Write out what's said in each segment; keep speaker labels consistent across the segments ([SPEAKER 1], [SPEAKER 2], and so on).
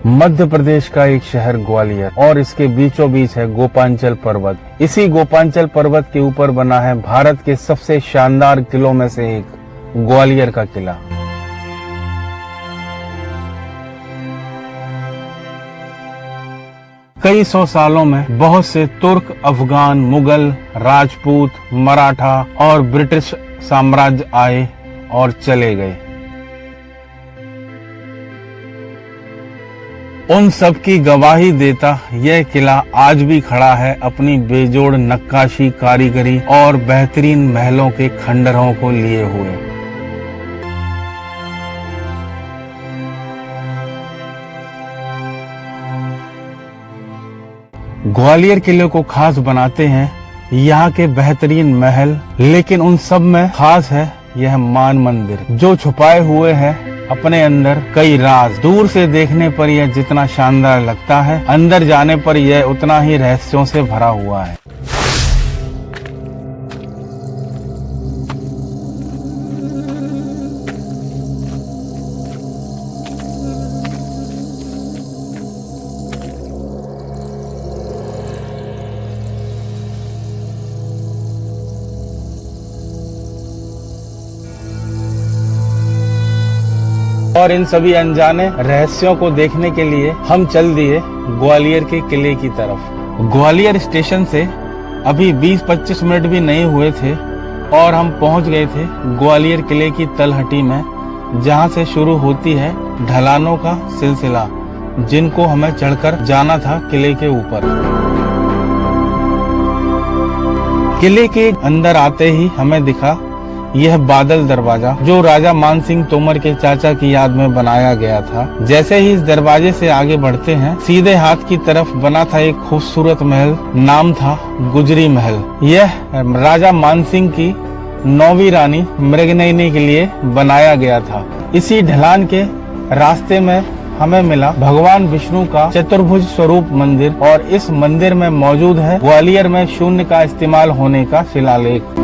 [SPEAKER 1] मध्य प्रदेश का एक शहर ग्वालियर और इसके बीचों बीच है गोपांचल पर्वत। इसी गोपांचल पर्वत के ऊपर बना है भारत के सबसे शानदार किलों में से एक ग्वालियर का किला। कई सौ सालों में बहुत से तुर्क, अफगान, मुगल, राजपूत, मराठा और ब्रिटिश साम्राज्य आए और चले गए। उन सब की गवाही देता यह किला आज भी खड़ा है अपनी बेजोड़ नक्काशी, कारीगरी और बेहतरीन महलों के खंडरों को लिए हुए। ग्वालियर किले को खास बनाते हैं यहाँ के बेहतरीन महल, लेकिन उन सब में खास है यह मान मंदिर जो छुपाए हुए है अपने अंदर कई राज। दूर से देखने पर यह जितना शानदार लगता है, अंदर जाने पर यह उतना ही रहस्यों से भरा हुआ है। और इन सभी अनजाने रहस्यों को देखने के लिए हम चल दिए ग्वालियर के किले की तरफ। ग्वालियर स्टेशन से अभी 20-25 मिनट भी नहीं हुए थे और हम पहुंच गए थे ग्वालियर किले की तलहटी में, जहां से शुरू होती है ढलानों का सिलसिला, जिनको हमें चढ़कर जाना था किले के ऊपर। किले के अंदर आते ही हमें दिखा यह बादल दरवाजा, जो राजा मानसिंह तोमर के चाचा की याद में बनाया गया था। जैसे ही इस दरवाजे से आगे बढ़ते हैं, सीधे हाथ की तरफ बना था एक खूबसूरत महल, नाम था गुजरी महल। यह राजा मानसिंह की 9वीं रानी मृगनयनी के लिए बनाया गया था। इसी ढलान के रास्ते में हमें मिला भगवान विष्णु का चतुर्भुज स्वरूप मंदिर, और इस मंदिर में मौजूद है ग्वालियर में शून्य का इस्तेमाल होने का शिलालेख।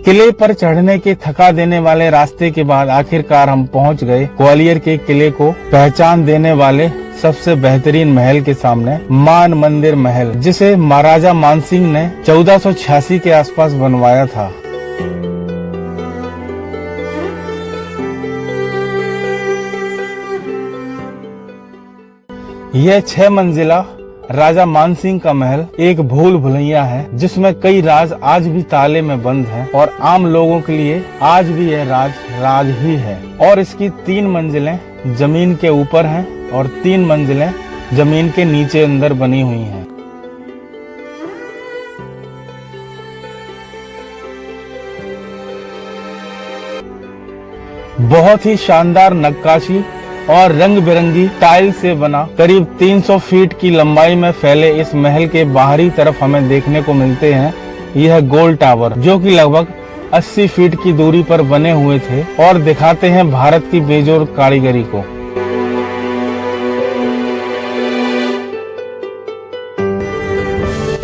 [SPEAKER 1] किले पर चढ़ने के थका देने वाले रास्ते के बाद आखिरकार हम पहुंच गए ग्वालियर के किले को पहचान देने वाले सबसे बेहतरीन महल के सामने, मान मंदिर महल, जिसे महाराजा मानसिंह ने 1486 के आसपास बनवाया था। यह 6 मंजिला राजा मानसिंह का महल एक भूल भुलैया है, जिसमें कई राज आज भी ताले में बंद हैं और आम लोगों के लिए आज भी यह राज ही है। और इसकी 3 मंजिलें जमीन के ऊपर हैं और 3 मंजिलें जमीन के नीचे अंदर बनी हुई हैं। बहुत ही शानदार नक्काशी और रंग बिरंगी टाइल से बना करीब 300 फीट की लंबाई में फैले इस महल के बाहरी तरफ हमें देखने को मिलते हैं यह गोल टावर, जो कि लगभग 80 फीट की दूरी पर बने हुए थे और दिखाते हैं भारत की बेजोड़ कारीगरी को।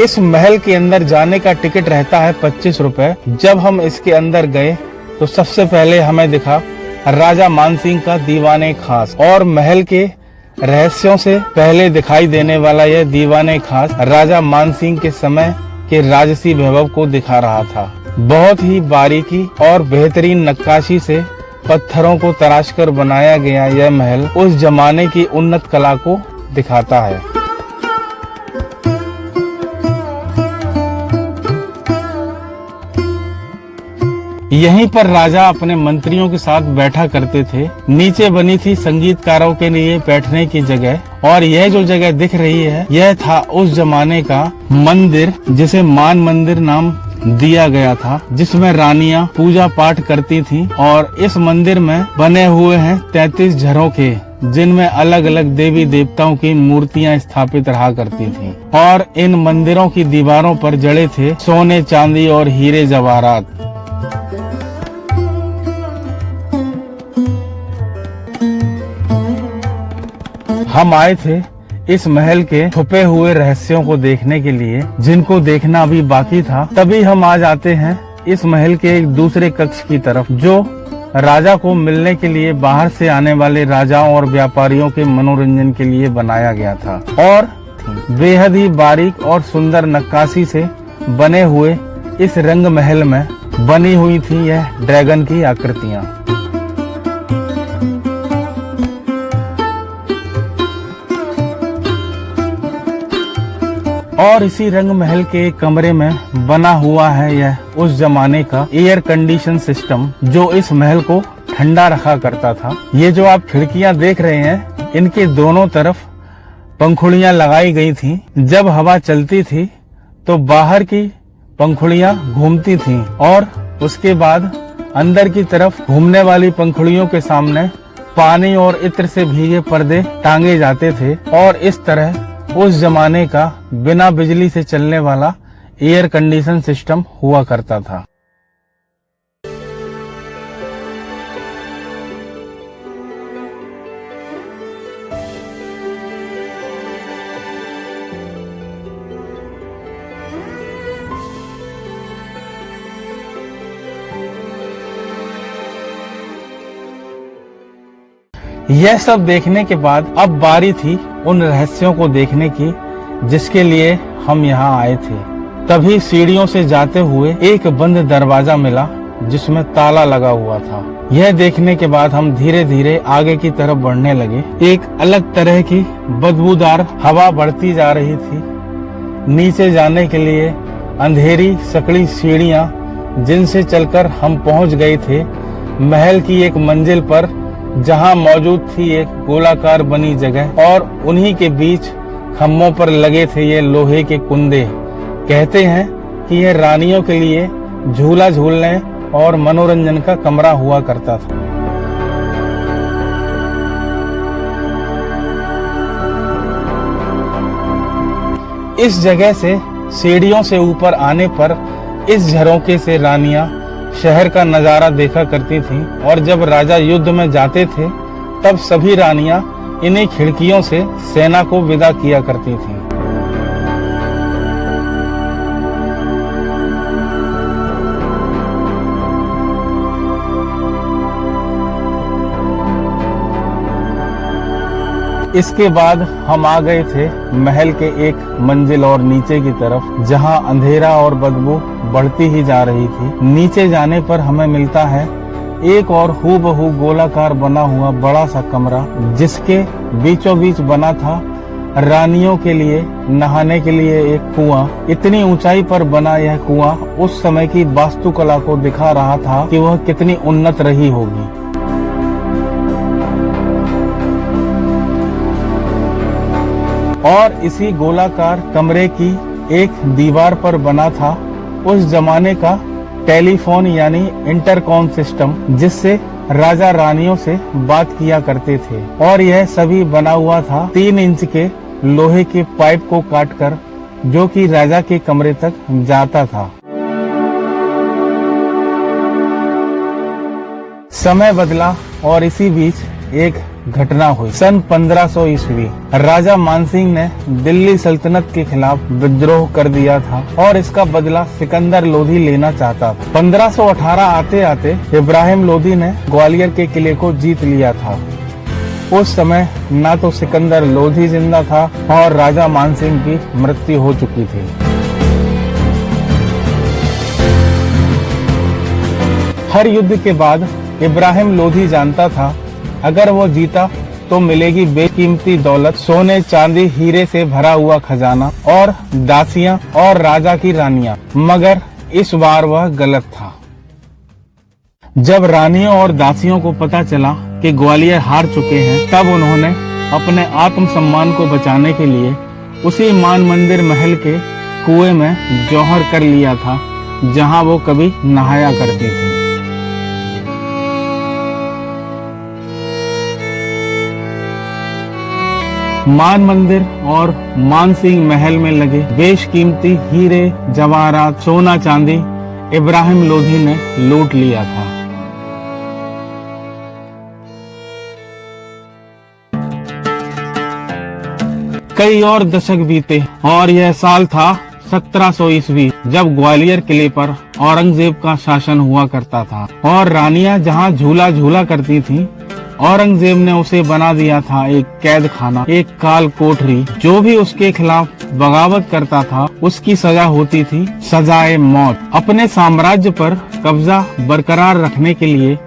[SPEAKER 1] इस महल के अंदर जाने का टिकट रहता है 25 रुपए। जब हम इसके अंदर गए तो सबसे पहले हमें दिखा राजा मानसिंह का दीवाने खास, और महल के रहस्यों से पहले दिखाई देने वाला यह दीवाने खास राजा मानसिंह के समय के राजसी वैभव को दिखा रहा था। बहुत ही बारीकी और बेहतरीन नक्काशी से पत्थरों को तराशकर बनाया गया यह महल उस जमाने की उन्नत कला को दिखाता है। यहीं पर राजा अपने मंत्रियों के साथ बैठा करते थे। नीचे बनी थी संगीतकारों के लिए बैठने की जगह, और यह जो जगह दिख रही है यह था उस जमाने का मंदिर जिसे मान मंदिर नाम दिया गया था, जिसमें रानियां पूजा पाठ करती थीं। और इस मंदिर में बने हुए हैं 33 झरोखे, जिनमें अलग अलग देवी देवताओं की मूर्तियां स्थापित रहा करती थीं। और इन मंदिरों की दीवारों पर जड़े थे सोने, चांदी और हीरे जवाहरात। हम आए थे इस महल के छुपे हुए रहस्यों को देखने के लिए, जिनको देखना अभी बाकी था। तभी हम आ जाते हैं इस महल के एक दूसरे कक्ष की तरफ, जो राजा को मिलने के लिए बाहर से आने वाले राजाओं और व्यापारियों के मनोरंजन के लिए बनाया गया था और बेहद ही बारीक और सुंदर नक्काशी से बने हुए इस रंग महल में बनी हुई थी यह ड्रैगन की आकृतियां। और इसी रंग महल के एक कमरे में बना हुआ है यह उस जमाने का एयर कंडीशन सिस्टम जो इस महल को ठंडा रखा करता था। ये जो आप खिड़कियां देख रहे हैं, इनके दोनों तरफ पंखुड़ियां लगाई गई थी। जब हवा चलती थी तो बाहर की पंखुड़ियां घूमती थीं और उसके बाद अंदर की तरफ घूमने वाली पंखुड़ियों के सामने पानी और इत्र से भीगे पर्दे टांगे जाते थे और इस तरह उस जमाने का बिना बिजली से चलने वाला एयर कंडीशन सिस्टम हुआ करता था। यह सब देखने के बाद अब बारी थी उन रहस्यों को देखने की जिसके लिए हम यहाँ आए थे। तभी सीढ़ियों से जाते हुए एक बंद दरवाजा मिला जिसमें ताला लगा हुआ था। यह देखने के बाद हम धीरे धीरे आगे की तरफ बढ़ने लगे। एक अलग तरह की बदबूदार हवा बढ़ती जा रही थी। नीचे जाने के लिए अंधेरी सकड़ी सीढ़ियां जिनसे चलकर हम पहुंच गए थे महल की एक मंजिल पर, जहां मौजूद थी एक गोलाकार बनी जगह और उन्हीं के बीच खम्भों पर लगे थे ये लोहे के कुंदे। कहते हैं कि यह रानियों के लिए झूला झूलने और मनोरंजन का कमरा हुआ करता था। इस जगह से सीढ़ियों से ऊपर आने पर इस झरोखे से रानियां शहर का नजारा देखा करती थीं और जब राजा युद्ध में जाते थे तब सभी रानियां इन्हीं खिड़कियों से सेना को विदा किया करती थीं। इसके बाद हम आ गए थे महल के एक मंजिल और नीचे की तरफ, जहां अंधेरा और बदबू बढ़ती ही जा रही थी। नीचे जाने पर हमें मिलता है एक और हूबहू गोलाकार बना हुआ बड़ा सा कमरा, जिसके बीचों बीच बना था रानियों के लिए नहाने के लिए एक कुआं। इतनी ऊंचाई पर बना यह कुआं उस समय की वास्तुकला को दिखा रहा था कि वह कितनी उन्नत रही होगी। और इसी गोलाकार कमरे की एक दीवार पर बना था उस जमाने का टेलीफोन यानी इंटरकॉम सिस्टम, जिससे राजा रानियों से बात किया करते थे। और यह सभी बना हुआ था 3 इंच के लोहे के पाइप को काटकर, जो कि राजा के कमरे तक जाता था। समय बदला और इसी बीच एक घटना हुई। सन 1500 ईस्वी राजा मानसिंह ने दिल्ली सल्तनत के खिलाफ विद्रोह कर दिया था और इसका बदला सिकंदर लोधी लेना चाहता था। 1518 आते आते इब्राहिम लोधी ने ग्वालियर के किले को जीत लिया था। उस समय ना तो सिकंदर लोधी जिंदा था और राजा मानसिंह की मृत्यु हो चुकी थी। हर युद्ध के बाद इब्राहिम लोधी जानता था अगर वो जीता तो मिलेगी बेकीमती दौलत, सोने चांदी हीरे से भरा हुआ खजाना और दासियां और राजा की रानियां। मगर इस बार वह गलत था। जब रानियों और दासियों को पता चला कि ग्वालियर हार चुके हैं, तब उन्होंने अपने आत्मसम्मान को बचाने के लिए उसी मान मंदिर महल के कुएं में जौहर कर लिया था, जहां वो कभी नहाया करती थी। मान मंदिर और मानसिंह महल में लगे बेशकीमती हीरे जवाहरात सोना चांदी इब्राहिम लोधी ने लूट लिया था। कई और दशक बीते और यह साल था 1700 ईस्वी, जब ग्वालियर किले पर औरंगजेब का शासन हुआ करता था और रानियां जहां झूला झूला करती थीं, औरंगजेब ने उसे बना दिया था एक कैद खाना, एक काल कोठरी। जो भी उसके खिलाफ बगावत करता था उसकी सजा होती थी सजाए मौत। अपने साम्राज्य पर कब्जा बरकरार रखने के लिए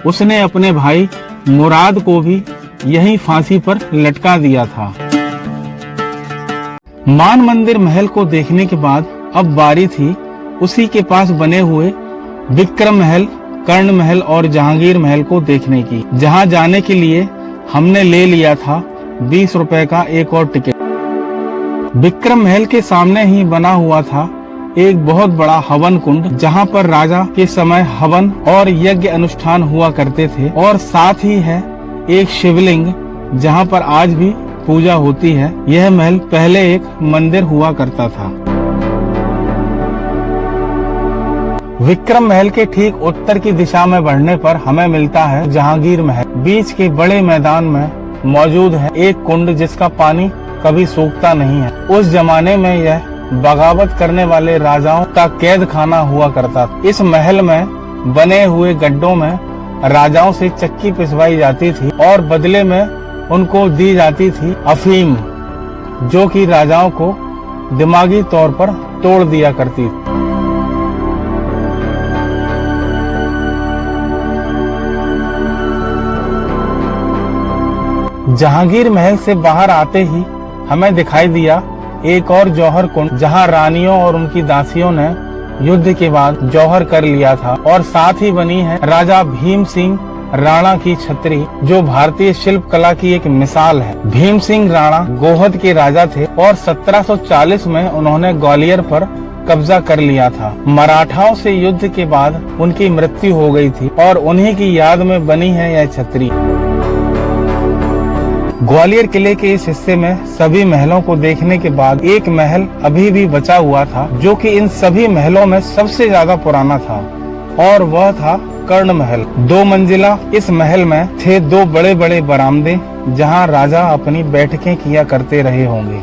[SPEAKER 1] उसने अपने भाई मुराद को भी यही फांसी पर लटका दिया था। मान मंदिर महल को देखने के बाद अब बारी थी उसी के पास बने हुए विक्रम महल, कर्ण महल और जहांगीर महल को देखने की, जहां जाने के लिए हमने ले लिया था 20 रुपए का एक और टिकट। विक्रम महल के सामने ही बना हुआ था एक बहुत बड़ा हवन कुंड, जहां पर राजा के समय हवन और यज्ञ अनुष्ठान हुआ करते थे, और साथ ही है एक शिवलिंग जहां पर आज भी पूजा होती है। यह महल पहले एक मंदिर हुआ करता था। विक्रम महल के ठीक उत्तर की दिशा में बढ़ने पर हमें मिलता है जहांगीर महल। बीच के बड़े मैदान में मौजूद है एक कुंड जिसका पानी कभी सूखता नहीं है। उस जमाने में यह बगावत करने वाले राजाओं का कैद खाना हुआ करता था। इस महल में बने हुए गड्ढों में राजाओं से चक्की पिसवाई जाती थी और बदले में उनको दी जाती थी अफीम, जो कि राजाओं को दिमागी तौर पर तोड़ दिया करती थी। जहांगीर महल से बाहर आते ही हमें दिखाई दिया एक और जौहर कुंड, जहां रानियों और उनकी दासियों ने युद्ध के बाद जौहर कर लिया था, और साथ ही बनी है राजा भीम सिंह राणा की छतरी, जो भारतीय शिल्प कला की एक मिसाल है। भीम सिंह राणा गोहद के राजा थे और 1740 में उन्होंने ग्वालियर पर कब्जा कर लिया था। मराठाओं से युद्ध के बाद उनकी मृत्यु हो गई थी और उन्हीं की याद में बनी है यह छतरी। ग्वालियर किले के इस हिस्से में सभी महलों को देखने के बाद एक महल अभी भी बचा हुआ था, जो कि इन सभी महलों में सबसे ज्यादा पुराना था, और वह था कर्ण महल। 2 मंजिला इस महल में थे 2 बड़े बड़े बरामदे, जहां राजा अपनी बैठकें किया करते रहे होंगे।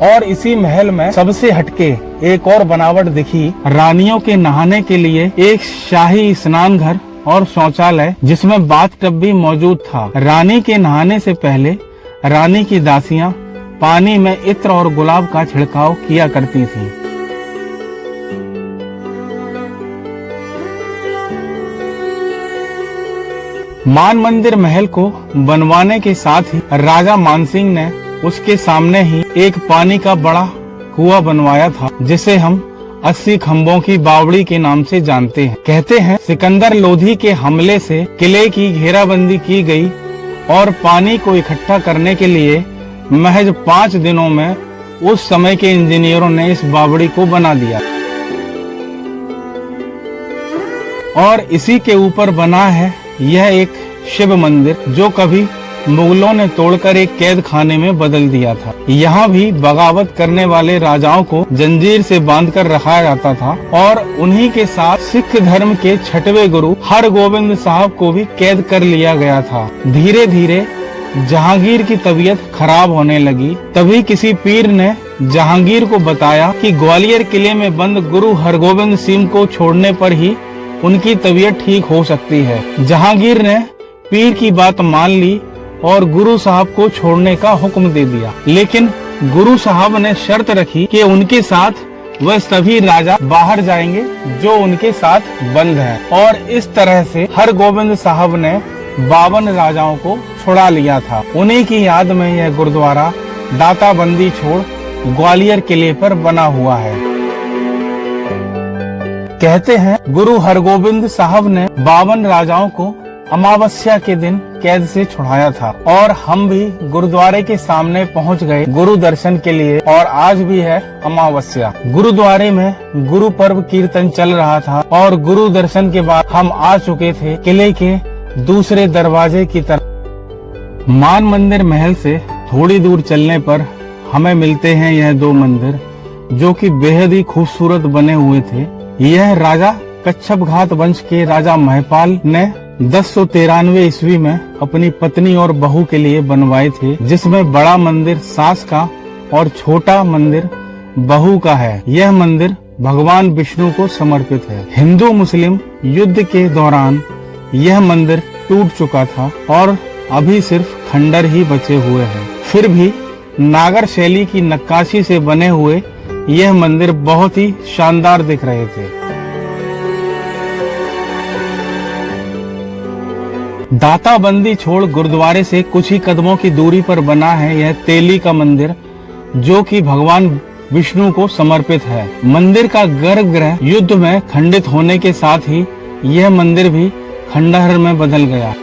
[SPEAKER 1] और इसी महल में सबसे हटके एक और बनावट दिखी, रानियों के नहाने के लिए एक शाही स्नान घर और शौचालय, जिसमें बाथटब भी मौजूद था। रानी के नहाने से पहले रानी की दासियां पानी में इत्र और गुलाब का छिड़काव किया करती थीं। मान मंदिर महल को बनवाने के साथ ही राजा मानसिंह ने उसके सामने ही एक पानी का बड़ा कुआं बनवाया था, जिसे हम 80 खम्भों की बावड़ी के नाम से जानते हैं। कहते हैं सिकंदर लोधी के हमले से किले की घेराबंदी की गई और पानी को इकट्ठा करने के लिए महज 5 दिनों में उस समय के इंजीनियरों ने इस बावड़ी को बना दिया। और इसी के ऊपर बना है यह एक शिव मंदिर, जो कभी मुगलों ने तोड़कर एक कैद खाने में बदल दिया था। यहाँ भी बगावत करने वाले राजाओं को जंजीर से बांधकर रखा जाता था, और उन्हीं के साथ सिख धर्म के 6वें गुरु हरगोबिंद साहब को भी कैद कर लिया गया था। धीरे धीरे जहांगीर की तबीयत खराब होने लगी। तभी किसी पीर ने जहांगीर को बताया कि ग्वालियर किले में बंद गुरु हरगोबिंद सिंह को छोड़ने पर ही उनकी तबीयत ठीक हो सकती है। जहांगीर ने पीर की बात मान ली और गुरु साहब को छोड़ने का हुक्म दे दिया, लेकिन गुरु साहब ने शर्त रखी कि उनके साथ वह सभी राजा बाहर जाएंगे जो उनके साथ बंद हैं। और इस तरह से हरगोबिंद साहब ने 52 राजाओं को छुड़ा लिया था। उन्हीं की याद में यह गुरुद्वारा दाता बंदी छोड़ ग्वालियर किले पर बना हुआ है। कहते हैं गुरु हरगोबिंद साहब ने 52 राजाओं को अमावस्या के दिन कैद से छुड़ाया था, और हम भी गुरुद्वारे के सामने पहुंच गए गुरु दर्शन के लिए। और आज भी है अमावस्या। गुरुद्वारे में गुरु पर्व कीर्तन चल रहा था, और गुरु दर्शन के बाद हम आ चुके थे किले के दूसरे दरवाजे की तरफ। मान मंदिर महल से थोड़ी दूर चलने पर हमें मिलते हैं यह 2 मंदिर, जो कि बेहद ही खूबसूरत बने हुए थे। यह राजा कच्छप घात वंश के राजा महिपाल ने 1093 ईस्वी में अपनी पत्नी और बहू के लिए बनवाए थे, जिसमें बड़ा मंदिर सास का और छोटा मंदिर बहू का है। यह मंदिर भगवान विष्णु को समर्पित है। हिंदू मुस्लिम युद्ध के दौरान यह मंदिर टूट चुका था और अभी सिर्फ खंडर ही बचे हुए हैं। फिर भी नागर शैली की नक्काशी से बने हुए यह मंदिर बहुत ही शानदार दिख रहे थे। दाताबंदी छोड़ गुरुद्वारे से कुछ ही कदमों की दूरी पर बना है यह तेली का मंदिर, जो कि भगवान विष्णु को समर्पित है। मंदिर का गर्भगृह युद्ध में खंडित होने के साथ ही यह मंदिर भी खंडहर में बदल गया।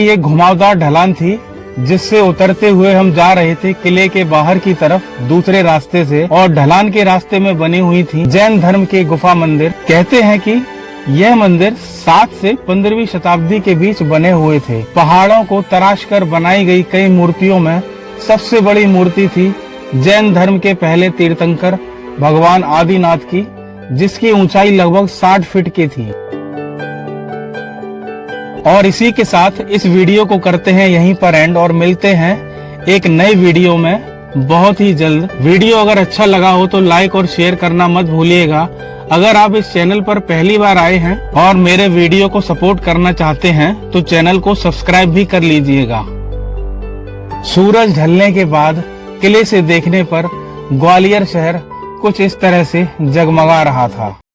[SPEAKER 1] ये घुमावदार ढलान थी जिससे उतरते हुए हम जा रहे थे किले के बाहर की तरफ दूसरे रास्ते से, और ढलान के रास्ते में बनी हुई थी जैन धर्म के गुफा मंदिर। कहते हैं कि यह मंदिर 7 से 15वीं शताब्दी के बीच बने हुए थे। पहाड़ों को तराश कर बनाई गई कई मूर्तियों में सबसे बड़ी मूर्ति थी जैन धर्म के पहले तीर्थंकर भगवान आदिनाथ की, जिसकी ऊंचाई लगभग 60 फीट की थी। और इसी के साथ इस वीडियो को करते हैं यहीं पर एंड, और मिलते हैं एक नई वीडियो में बहुत ही जल्द। वीडियो अगर अच्छा लगा हो तो लाइक और शेयर करना मत भूलिएगा। अगर आप इस चैनल पर पहली बार आए हैं और मेरे वीडियो को सपोर्ट करना चाहते हैं तो चैनल को सब्सक्राइब भी कर लीजिएगा। सूरज ढलने के बाद किले से देखने पर ग्वालियर शहर कुछ इस तरह से जगमगा रहा था।